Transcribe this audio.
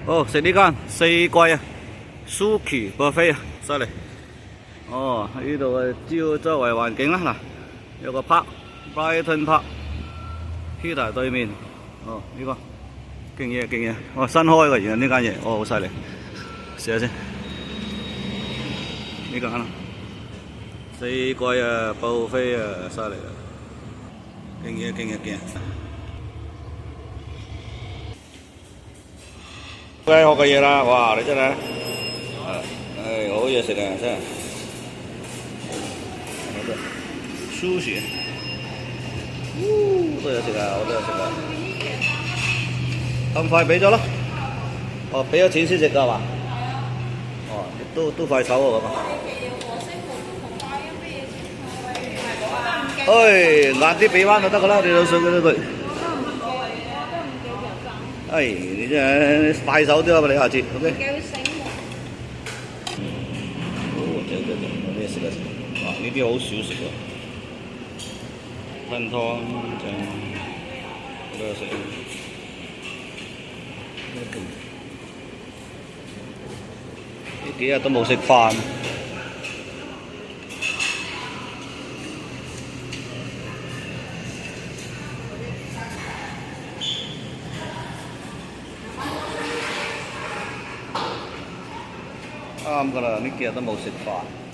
哦，食呢間四季啊 ，Suki Buffet 啊，犀利。哦，呢度嘅周圍環境啦，嗱，有個 Park，Brighton Park，Peter 對面。哦，呢個勁嘢勁嘢，哦新開嘅，原來呢間嘢，哦好犀利。試下先，呢間啦，四季啊，Buffet啊，犀利啊，勁嘢勁嘢勁。街學嘅嘢啦，哇！你真係，好嘢食啊，真係。Sushi，好多嘢食啊，好多嘢食啊。咁快俾咗咯？哦，俾咗錢先食㗎嘛？哦，都快手喎咁啊！晏啲俾翻就得㗎啦，你老信嗰啲佢。你真係快手啲啊！你下次 ，OK。有咩食啊？哇！呢啲好少食喎。噴湯正，好多食。呢幾日都冇食飯。啱㗎啦，呢幾日都冇食飯。